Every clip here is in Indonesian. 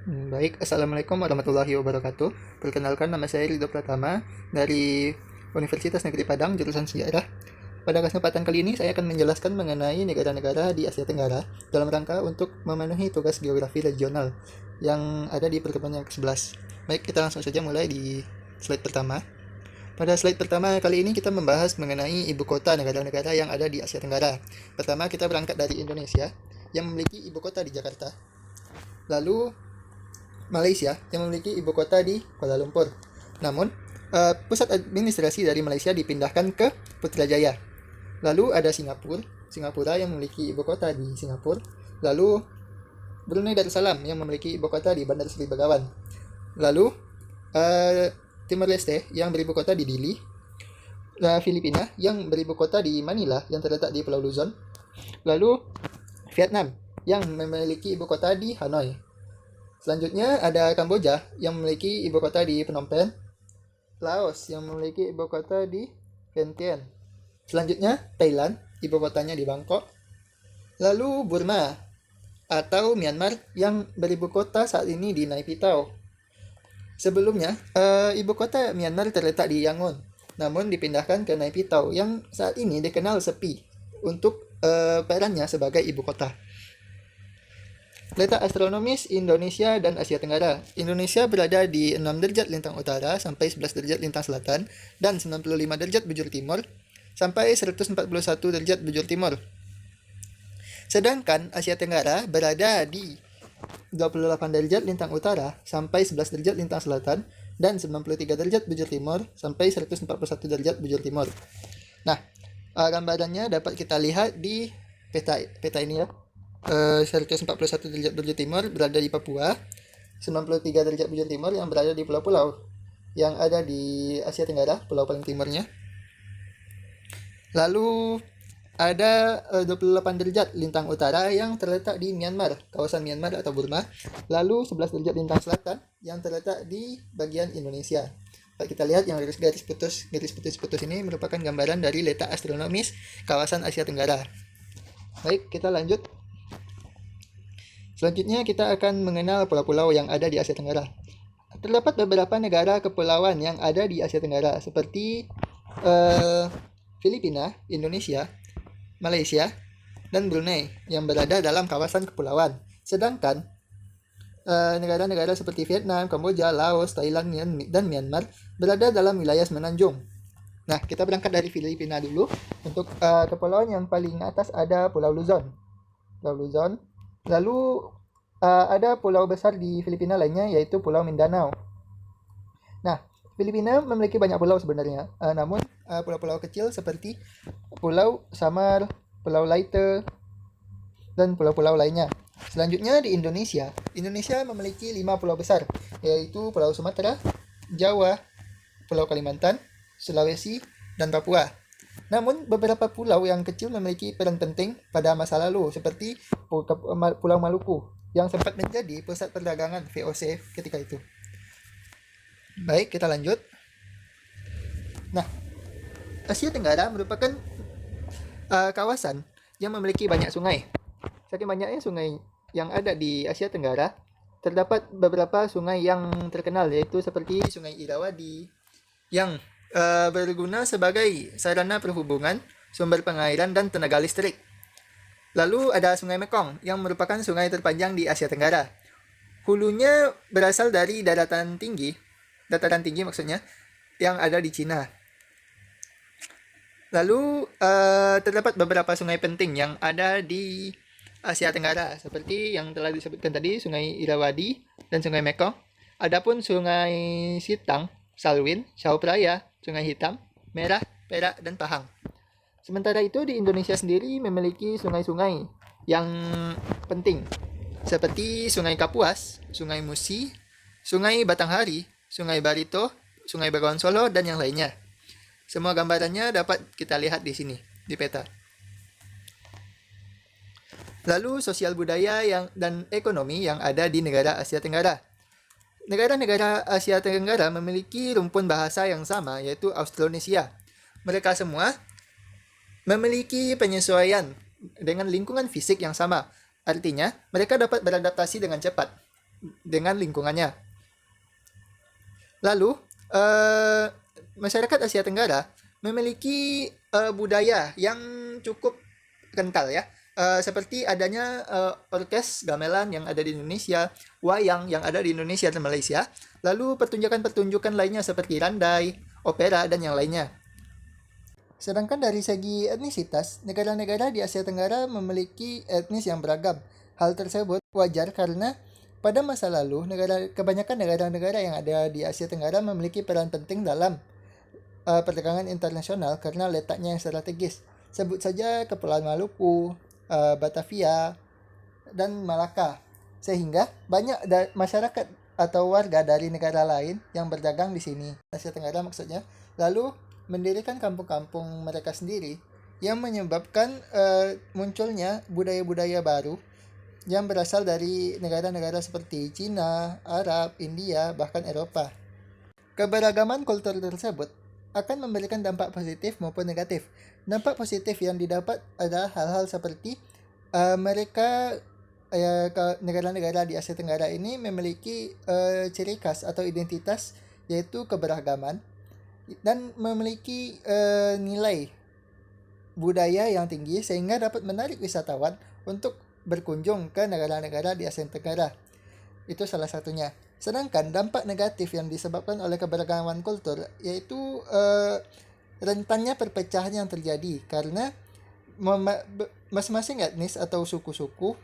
Baik, Assalamualaikum warahmatullahi wabarakatuh. Perkenalkan, nama saya Ridho Pratama dari Universitas Negeri Padang, jurusan Sejarah. Pada kesempatan kali ini, saya akan menjelaskan mengenai negara-negara di Asia Tenggara dalam rangka untuk memenuhi tugas geografi regional yang ada di pertemuan yang ke-11. Baik, kita langsung saja mulai di slide pertama. Pada slide pertama kali ini kita membahas mengenai ibu kota negara-negara yang ada di Asia Tenggara. Pertama, kita berangkat dari Indonesia yang memiliki ibu kota di Jakarta. Lalu Malaysia yang memiliki ibu kota di Kuala Lumpur. Namun, pusat administrasi dari Malaysia dipindahkan ke Putrajaya. Lalu ada Singapura yang memiliki ibu kota di Singapura. Lalu Brunei Darussalam yang memiliki ibu kota di Bandar Seri Begawan. Lalu Timor Leste yang beribu kota di Dili. Filipina yang beribu kota di Manila yang terletak di Pulau Luzon. Lalu Vietnam yang memiliki ibu kota di Hanoi. Selanjutnya ada Kamboja yang memiliki ibu kota di Phnom Penh, Laos yang memiliki ibu kota di Vientiane. Selanjutnya Thailand, ibu kotanya di Bangkok. Lalu Burma atau Myanmar yang beribu kota saat ini di Naypyidaw. Sebelumnya, ibu kota Myanmar terletak di Yangon, namun dipindahkan ke Naypyidaw yang saat ini dikenal sepi untuk perannya sebagai ibu kota. Letak astronomis Indonesia dan Asia Tenggara. Indonesia berada di 6 derajat lintang utara sampai 11 derajat lintang selatan dan 95 derajat bujur timur sampai 141 derajat bujur timur. Sedangkan Asia Tenggara berada di 28 derajat lintang utara sampai 11 derajat lintang selatan dan 93 derajat bujur timur sampai 141 derajat bujur timur. Nah, gambarannya dapat kita lihat di peta ini ya. 141 derajat bujur timur berada di Papua, 93 derajat bujur timur yang berada di pulau-pulau yang ada di Asia Tenggara, pulau paling timurnya. Lalu ada 28 derajat lintang utara yang terletak di Myanmar, kawasan Myanmar atau Burma. Lalu 11 derajat lintang selatan yang terletak di bagian Indonesia. Kita lihat yang garis putus ini merupakan gambaran dari letak astronomis kawasan Asia Tenggara. Baik, kita lanjut. Selanjutnya kita akan mengenal pulau-pulau yang ada di Asia Tenggara. Terdapat beberapa negara kepulauan yang ada di Asia Tenggara seperti Filipina, Indonesia, Malaysia, dan Brunei yang berada dalam kawasan kepulauan. Sedangkan negara-negara seperti Vietnam, Kamboja, Laos, Thailand, dan Myanmar berada dalam wilayah semenanjung. Nah, kita berangkat dari Filipina dulu. Untuk kepulauan yang paling atas ada Pulau Luzon. Lalu ada pulau besar di Filipina lainnya yaitu Pulau Mindanao. Nah, Filipina memiliki banyak pulau sebenarnya. Namun pulau-pulau kecil seperti Pulau Samar, Pulau Leyte, dan pulau-pulau lainnya. Selanjutnya di Indonesia. Indonesia memiliki 5 pulau besar yaitu Pulau Sumatera, Jawa, Pulau Kalimantan, Sulawesi, dan Papua. Namun, beberapa pulau yang kecil memiliki peran penting pada masa lalu, seperti Pulau Maluku, yang sempat menjadi pusat perdagangan VOC ketika itu. Baik, kita lanjut. Nah, Asia Tenggara merupakan kawasan yang memiliki banyak sungai. Saking banyaknya sungai yang ada di Asia Tenggara, terdapat beberapa sungai yang terkenal, yaitu seperti Sungai Irrawaddy, yang berguna sebagai sarana perhubungan, sumber pengairan, dan tenaga listrik. Lalu ada Sungai Mekong yang merupakan sungai terpanjang di Asia Tenggara. Hulunya berasal dari dataran tinggi maksudnya, yang ada di Cina. Lalu terdapat beberapa sungai penting yang ada di Asia Tenggara, seperti yang telah disebutkan tadi, Sungai Irrawaddy dan Sungai Mekong. Adapun Sungai Sitang, Salween, Chao Phraya, Sungai Hitam, Merah, Perak, dan Pahang. Sementara itu di Indonesia sendiri memiliki sungai-sungai yang penting seperti Sungai Kapuas, Sungai Musi, Sungai Batanghari, Sungai Barito, Sungai Bengawan Solo, dan yang lainnya. Semua gambarannya dapat kita lihat di sini, di peta. Lalu sosial budaya dan ekonomi yang ada di negara Asia Tenggara. Negara-negara Asia Tenggara memiliki rumpun bahasa yang sama, yaitu Austronesia. Mereka semua memiliki penyesuaian dengan lingkungan fisik yang sama. Artinya, mereka dapat beradaptasi dengan cepat. dengan lingkungannya. Lalu, masyarakat Asia Tenggara memiliki budaya yang cukup kental ya. Seperti adanya orkes gamelan yang ada di Indonesia, wayang yang ada di Indonesia dan Malaysia, lalu pertunjukan-pertunjukan lainnya seperti randai, opera, dan yang lainnya. Sedangkan dari segi etnisitas, negara-negara di Asia Tenggara memiliki etnis yang beragam. Hal tersebut wajar karena pada masa lalu, kebanyakan negara-negara yang ada di Asia Tenggara memiliki peran penting dalam perdagangan internasional karena letaknya yang strategis. Sebut saja Kepulauan Maluku, Batavia, dan Malaka. Sehingga banyak masyarakat atau warga dari negara lain yang berdagang di sini, Asia Tenggara maksudnya, lalu mendirikan kampung-kampung mereka sendiri yang menyebabkan munculnya budaya-budaya baru yang berasal dari negara-negara seperti Cina, Arab, India, bahkan Eropa. Keberagaman kultur tersebut akan memberikan dampak positif maupun negatif. Dampak positif yang didapat adalah hal-hal seperti mereka negara-negara di Asia Tenggara ini memiliki ciri khas atau identitas yaitu keberagaman dan memiliki nilai budaya yang tinggi sehingga dapat menarik wisatawan untuk berkunjung ke negara-negara di Asia Tenggara. Itu salah satunya. Sedangkan dampak negatif yang disebabkan oleh keberagaman kultur yaitu rentannya perpecahan yang terjadi karena masing-masing etnis atau suku-suku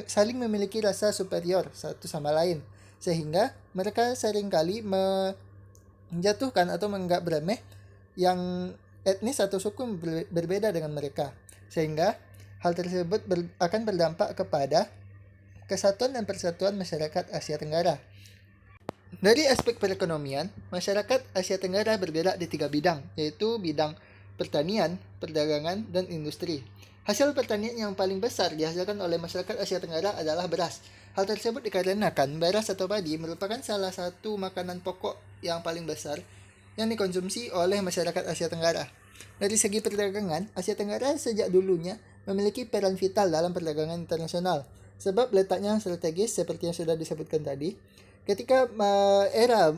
saling memiliki rasa superior satu sama lain sehingga mereka seringkali menjatuhkan atau menganggap remeh yang etnis atau suku berbeda dengan mereka sehingga hal tersebut akan berdampak kepada kesatuan dan persatuan masyarakat Asia Tenggara. Dari aspek perekonomian, masyarakat Asia Tenggara bergerak di 3 bidang, yaitu bidang pertanian, perdagangan, dan industri. Hasil pertanian yang paling besar dihasilkan oleh masyarakat Asia Tenggara adalah beras. Hal tersebut dikarenakan beras atau padi merupakan salah satu makanan pokok yang paling besar yang dikonsumsi oleh masyarakat Asia Tenggara. Dari segi perdagangan, Asia Tenggara sejak dulunya memiliki peran vital dalam perdagangan internasional. Sebab letaknya strategis seperti yang sudah disebutkan tadi, ketika era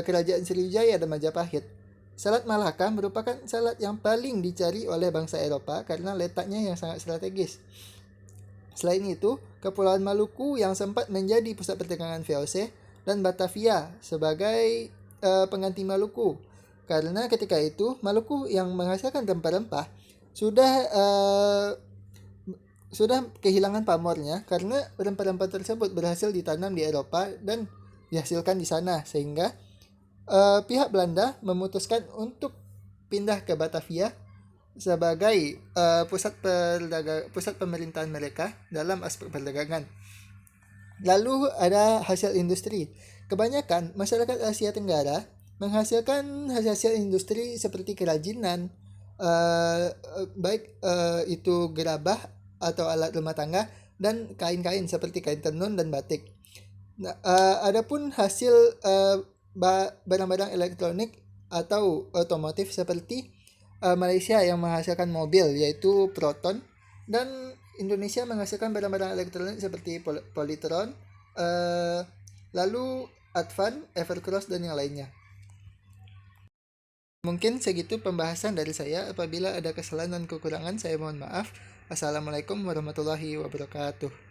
kerajaan Sriwijaya dan Majapahit, Selat Malaka merupakan selat yang paling dicari oleh bangsa Eropa karena letaknya yang sangat strategis. Selain itu, Kepulauan Maluku yang sempat menjadi pusat perdagangan VOC dan Batavia sebagai pengganti Maluku. Karena ketika itu Maluku yang menghasilkan rempah-rempah sudah kehilangan pamornya karena rempah-rempah tersebut berhasil ditanam di Eropa dan dihasilkan di sana sehingga pihak Belanda memutuskan untuk pindah ke Batavia sebagai pusat pemerintahan mereka dalam aspek perdagangan. Lalu ada hasil industri. Kebanyakan masyarakat Asia Tenggara menghasilkan hasil industri seperti kerajinan, baik itu gerabah atau alat rumah tangga dan kain-kain seperti kain tenun dan batik. Nah, adapun hasil barang-barang elektronik atau otomotif seperti Malaysia yang menghasilkan mobil yaitu Proton dan Indonesia menghasilkan barang-barang elektronik seperti Polytron, lalu Advan, Evercross dan yang lainnya. Mungkin segitu pembahasan dari saya. Apabila ada kesalahan dan kekurangan, saya mohon maaf. Assalamualaikum warahmatullahi wabarakatuh.